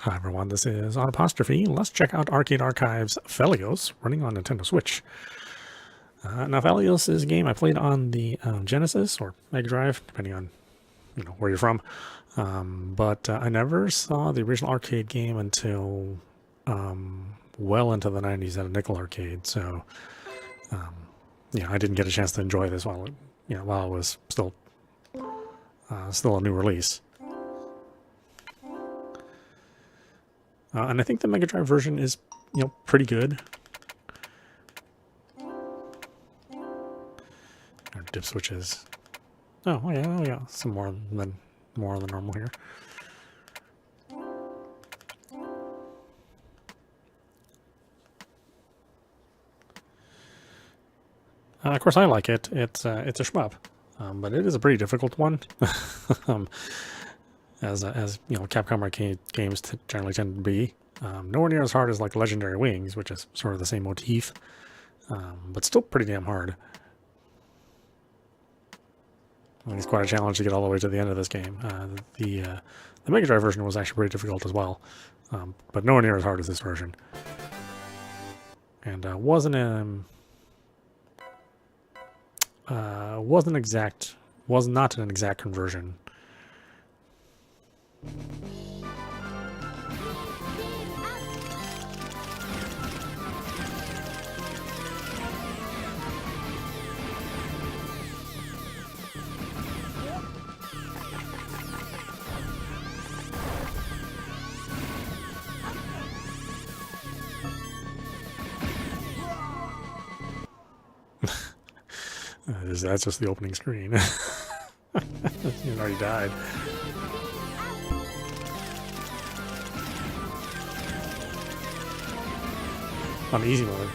Hi everyone, this is on Apostrophe. Let's check out Arcade Archive's Phelios running on Nintendo Switch. Now Phelios is a game I played on the Genesis or Mega Drive, depending on where you're from. But I never saw the original arcade game until well into the 90s at a Nickel Arcade. So I didn't get a chance to enjoy this while it was still a new release. And I think the Mega Drive version is, pretty good. Our dip switches. Oh yeah, some more than normal here. Of course, I like it. It's a shmup, but it is a pretty difficult one. As Capcom arcade games generally tend to be. Nowhere near as hard as like Legendary Wings, which is sort of the same motif, but still pretty damn hard. I mean, it's quite a challenge to get all the way to the end of this game. The Mega Drive version was actually pretty difficult as well, but nowhere near as hard as this version. And was not an exact conversion. That's just the opening screen. You already died. On easy mode.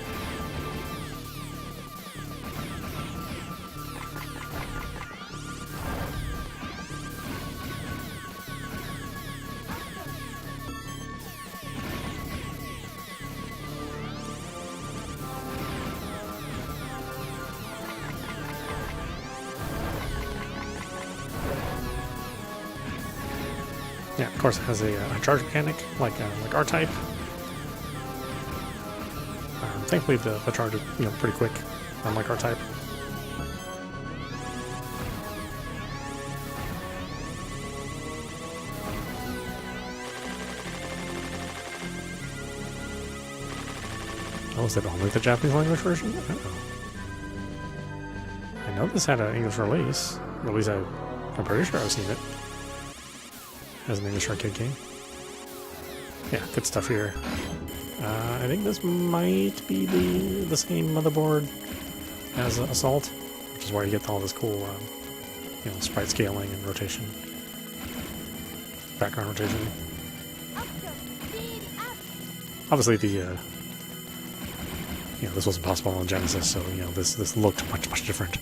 Yeah, of course it has a charge mechanic like R-Type. Thankfully, the charge is pretty quick, unlike R-Type. Oh, is it only the Japanese language version? I know this had an English release. At least I'm pretty sure I've seen it as an English arcade game. Yeah, good stuff here. I think this might be the same motherboard as Assault, which is where you get all this cool, sprite scaling and rotation, background rotation. Obviously, this wasn't possible on Genesis, so this looked much different.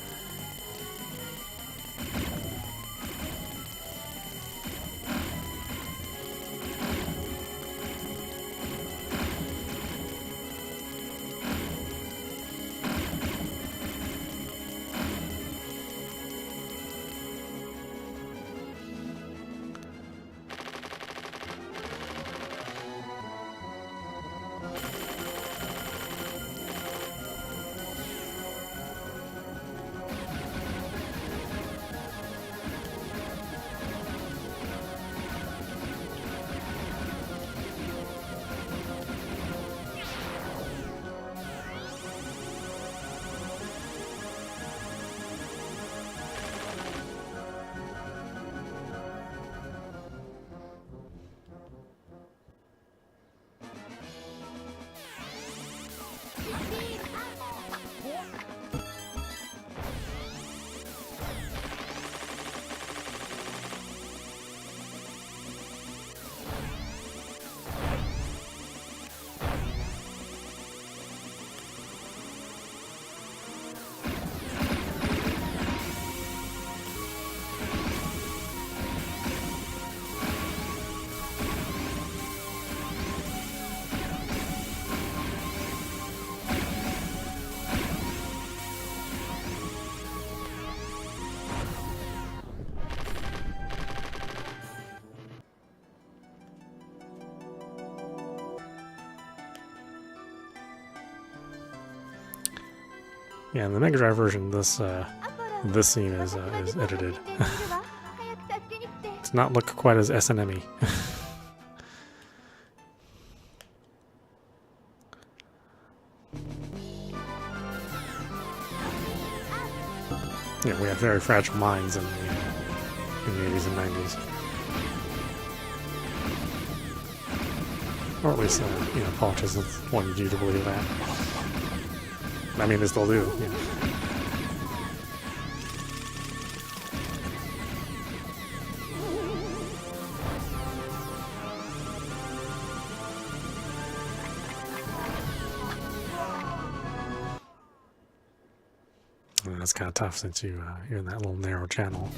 Yeah, in the Mega Drive version, this scene is edited. Does not look quite as SNM-y. Yeah, we had very fragile minds in the 80s and 90s. Or at least, politicians wanted you to believe that. I mean, they still do, you know. That's kind of tough since you're in that little narrow channel.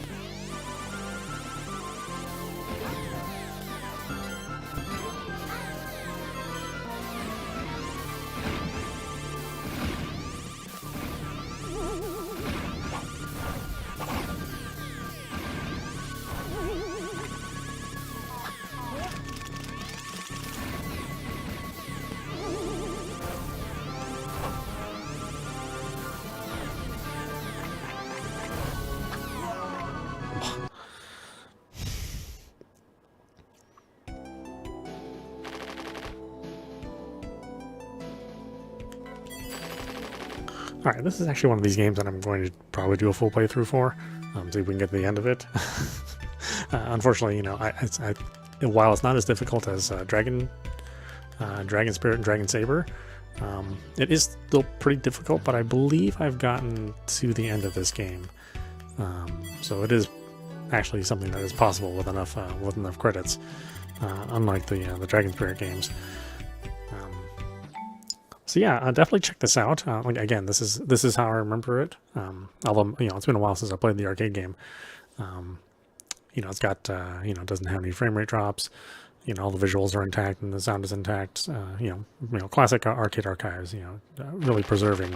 Alright, this is actually one of these games that I'm going to probably do a full playthrough for, see if we can get to the end of it. Unfortunately, you know, while it's not as difficult as Dragon Spirit and Dragon Saber, it is still pretty difficult, but I believe I've gotten to the end of this game. So it is actually something that is possible with enough credits, unlike the Dragon Spirit games. So yeah, definitely check this out. Like, again, this is how I remember it. Although, you know, it's been a while since I played the arcade game. You know, it's got you know, it doesn't have any frame rate drops. You know, all the visuals are intact and the sound is intact. You know, classic arcade archives. You know, really preserving.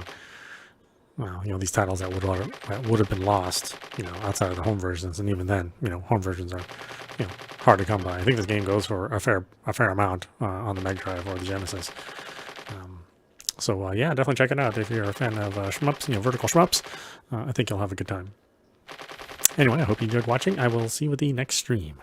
You know, these titles that would have been lost. You know, outside of the home versions, and even then, you know, home versions are, you know, hard to come by. I think this game goes for a fair amount on the Mega Drive or the Genesis. So yeah, definitely check it out if you're a fan of shmups, you know, vertical shmups. I think you'll have a good time. Anyway, I hope you enjoyed watching. I will see you with the next stream.